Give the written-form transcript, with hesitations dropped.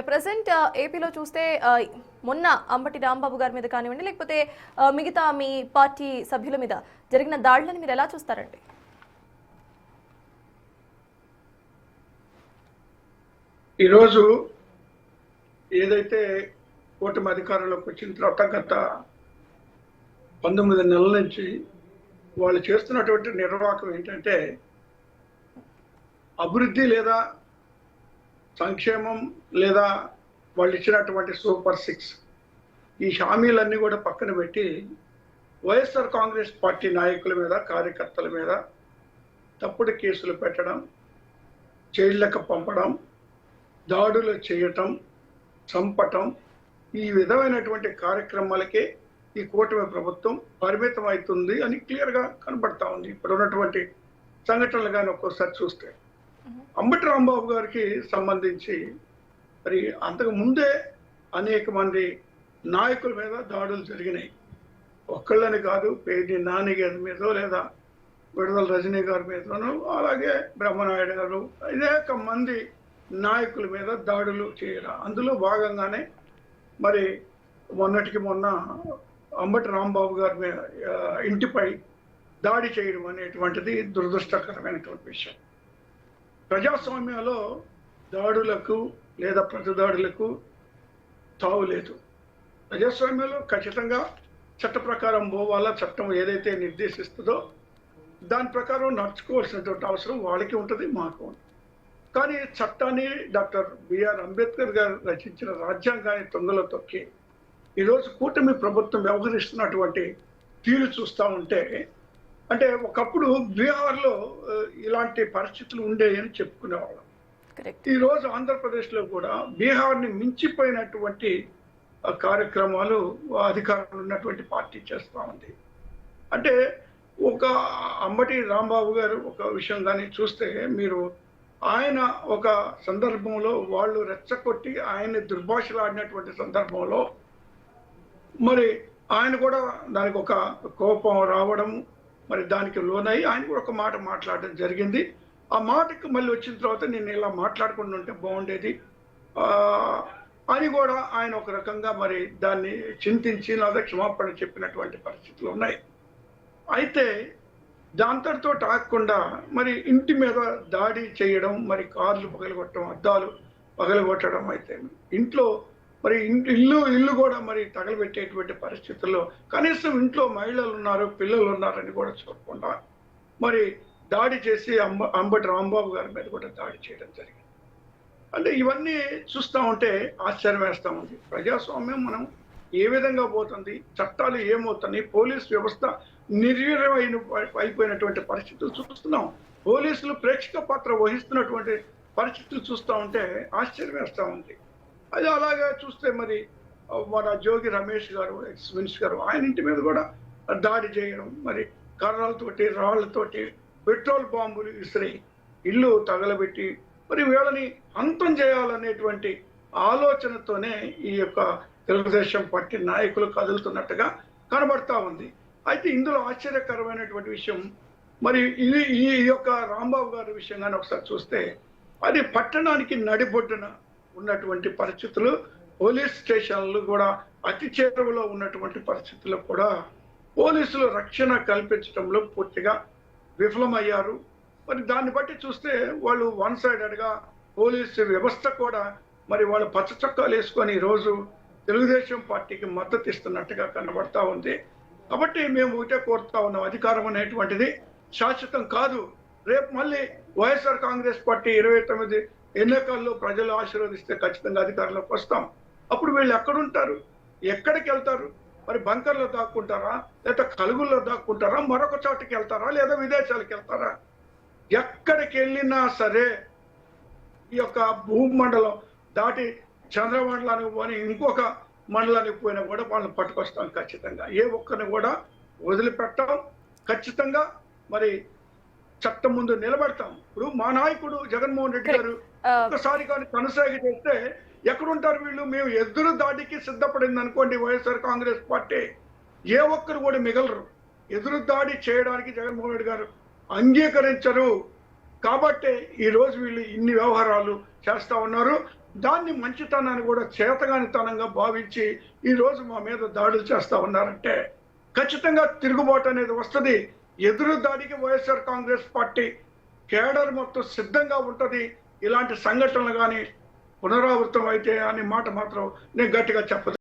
Present ఏపీలో చూస్తే మొన్న అంబటి రాంబాబు గారి మీద కానివ్వండి, లేకపోతే మిగతా మీ పార్టీ సభ్యుల మీద జరిగిన దాడులను మీరు ఎలా చూస్తారండి? ఈరోజు ఏదైతే కూటమి అధికారంలోకి వచ్చిన తర్వాత గత 19 నెలల నుంచి వాళ్ళు చేస్తున్నటువంటి నిర్వాహకం ఏంటంటే అభివృద్ధి లేదా సంక్షేమం లేదా వాళ్ళు ఇచ్చినటువంటి సూపర్ 6 ఈ హామీలన్నీ కూడా పక్కన పెట్టి వైఎస్ఆర్ కాంగ్రెస్ పార్టీ నాయకుల మీద కార్యకర్తల మీద తప్పుడు కేసులు పెట్టడం, జైళ్ళకు పంపడం, దాడులు చేయటం, చంపటం, ఈ విధమైనటువంటి కార్యక్రమాలకే ఈ కూటమి ప్రభుత్వం పరిమితం అవుతుంది అని క్లియర్గా కనబడతా ఉంది. ఇప్పుడు ఉన్నటువంటి సంఘటనలు కానీ ఒక్కోసారి చూస్తే అంబటి రాంబాబు గారికి సంబంధించి మరి అంతకు ముందే అనేక మంది నాయకుల మీద దాడులు జరిగినాయి. ఒక్కళ్ళని కాదు, పేర్ని నాని గారి మీదో లేదా విడుదల రజనీ గారి మీదనో, అలాగే బ్రహ్మనాయుడు గారు, అనేక మంది నాయకుల మీద దాడులు చేయరా. అందులో భాగంగానే మరి మొన్నటికి మొన్న అంబటి రాంబాబు గారి మీద ఇంటిపై దాడి చేయడం అనేటువంటిది దురదృష్టకరమైనటువంటి విషయం. ప్రజాస్వామ్యంలో దాడులకు లేదా ప్రతిదాడులకు తావు లేదు. ప్రజాస్వామ్యంలో ఖచ్చితంగా చట్ట ప్రకారం పోవాలా, చట్టం ఏదైతే నిర్దేశిస్తుందో దాని ప్రకారం నడుచుకోవాల్సినటువంటి అవసరం వాళ్ళకి ఉంటుంది, మాకు ఉంటుంది. కానీ చట్టాన్ని డాక్టర్ బిఆర్ అంబేద్కర్ గారు రచించిన రాజ్యాంగాన్ని తొంగలో తొక్కి ఈరోజు కూటమి ప్రభుత్వం వ్యవహరిస్తున్నటువంటి తీరు చూస్తూ ఉంటే, అంటే ఒకప్పుడు బీహార్లో ఇలాంటి పరిస్థితులు ఉండేవని చెప్పుకునేవాళ్ళం. ఈరోజు ఆంధ్రప్రదేశ్లో కూడా బీహార్ని మించిపోయినటువంటి కార్యక్రమాలు అధికారంలో ఉన్నటువంటి పార్టీ చేస్తూ ఉంది. అంటే ఒక అంబటి రాంబాబు గారు ఒక విషయం కానీ చూస్తే, మీరు ఆయన ఒక సందర్భంలో వాళ్ళు రెచ్చగొట్టి ఆయన్ని దుర్భాషలాడినటువంటి సందర్భంలో మరి ఆయన కూడా దానికి ఒక కోపం రావడం, మరి దానికి లోనై ఆయన కూడా ఒక మాట మాట్లాడడం జరిగింది. ఆ మాటకు మళ్ళీ వచ్చిన తర్వాత నేను ఇలా మాట్లాడకుండా ఉంటే బాగుండేది అని కూడా ఆయన ఒక రకంగా మరి దాన్ని చింతించి లేదా క్షమాపణ చెప్పినటువంటి పరిస్థితులు ఉన్నాయి. అయితే దాంతటితో ఆగకుండా మరి ఇంటి మీద దాడి చేయడం, మరి కార్లు పగలగొట్టడం, అద్దాలు పగలగొట్టడం, అయితే ఇంట్లో మరి ఇల్లు కూడా మరి తగలబెట్టేటువంటి పరిస్థితుల్లో కనీసం ఇంట్లో మహిళలు ఉన్నారు, పిల్లలు ఉన్నారని కూడా చూడకుండా మరి దాడి చేసి అంబటి రాంబాబు గారి మీద కూడా దాడి చేయడం జరిగింది. అంటే ఇవన్నీ చూస్తూ ఉంటే ఆశ్చర్యం వేస్తూ ఉంది. ప్రజాస్వామ్యం మనం ఏ విధంగా పోతుంది, చట్టాలు ఏమవుతున్నాయి, పోలీస్ వ్యవస్థ నిర్వీర్యం అయిపోయినటువంటి పరిస్థితులు చూస్తున్నాం. పోలీసులు ప్రేక్షక పాత్ర వహిస్తున్నటువంటి పరిస్థితులు చూస్తూ ఉంటే ఆశ్చర్యం వేస్తూ ఉంది. అది అలాగే చూస్తే మరి మన జోగి రమేష్ గారు, ఎక్స్ మినిస్టర్ గారు, ఆయన ఇంటి మీద కూడా దాడి చేయడం, మరి కర్రలతోటి రాళ్లతోటి పెట్రోల్ బాంబులు విసిరి ఇల్లు తగలబెట్టి మరి వీళ్ళని అంతం చేయాలనేటువంటి ఆలోచనతోనే ఈ యొక్క తెలుగుదేశం పార్టీ నాయకులు కదులుతున్నట్టుగా కనబడతా ఉంది. అయితే ఇందులో ఆశ్చర్యకరమైనటువంటి విషయం, మరి ఈ యొక్క రాంబాబు గారి విషయంగానే ఒకసారి చూస్తే, అది పట్టణానికి నడిబొడ్డున ఉన్నటువంటి పరిస్థితులు, పోలీస్ స్టేషన్లు కూడా అతి చేరువలో ఉన్నటువంటి పరిస్థితుల్లో కూడా పోలీసులు రక్షణ కల్పించడంలో పూర్తిగా విఫలమయ్యారు. మరి దాన్ని బట్టి చూస్తే వాళ్ళు వన్ సైడెడ్గా పోలీసు వ్యవస్థ కూడా మరి వాళ్ళు పచ్చ చొక్కాలు వేసుకొని ఈరోజు తెలుగుదేశం పార్టీకి మద్దతు ఇస్తున్నట్టుగా కనబడతా ఉంది. కాబట్టి మేము ఒకటే కోరుతా ఉన్నాం, అధికారం అనేటువంటిది శాశ్వతం కాదు. రేపు మళ్ళీ వైఎస్ఆర్ కాంగ్రెస్ పార్టీ 29 ఎన్నికల్లో ప్రజలు ఆశీర్వదిస్తే ఖచ్చితంగా అధికారంలోకి వస్తాం. అప్పుడు వీళ్ళు ఎక్కడుంటారు, ఎక్కడికి వెళ్తారు? మరి బంకర్లో దాక్కుంటారా, లేదా కలుగుల్లో దాక్కుంటారా, మరొక చోటుకి వెళ్తారా, లేదా విదేశాలకు వెళ్తారా? ఎక్కడికి వెళ్ళినా సరే ఈ యొక్క భూమండలం దాటి చంద్రమండలానికి పోని ఇంకొక మండలానికి పోయినా కూడా వాళ్ళని పట్టుకొస్తాం ఖచ్చితంగా. ఏ ఒక్కరిని కూడా వదిలిపెట్టాం. ఖచ్చితంగా మరి చట్టం ముందు నిలబడతాం. ఇప్పుడు మా నాయకుడు జగన్మోహన్ రెడ్డి గారు ఒకసారి కానీ కొనసాగి చేస్తే ఎక్కడుంటారు వీళ్ళు? మేము ఎదురు దాడికి సిద్ధపడింది అనుకోండి వైఎస్ఆర్ కాంగ్రెస్ పార్టీ, ఏ ఒక్కరు కూడా మిగలరు. ఎదురు దాడి చేయడానికి జగన్మోహన్ రెడ్డి గారు అంగీకరించరు. కాబట్టి ఈ రోజు వీళ్ళు ఇన్ని వ్యవహారాలు చేస్తా ఉన్నారు. దాన్ని మంచితనాన్ని కూడా చేతగానితనంగా భావించి ఈ రోజు మా మీద దాడులు చేస్తా ఉన్నారంటే ఖచ్చితంగా తిరుగుబాటు అనేది వస్తుంది. ఎదురు దాడికి వైఎస్ఆర్ కాంగ్రెస్ పార్టీ కేడర్ మొత్తం సిద్ధంగా ఉంటది. ఇలాంటి సంఘటనలు కానీ పునరావృతం అయితే అనే మాట మాత్రం నేను గట్టిగా చెప్పదు.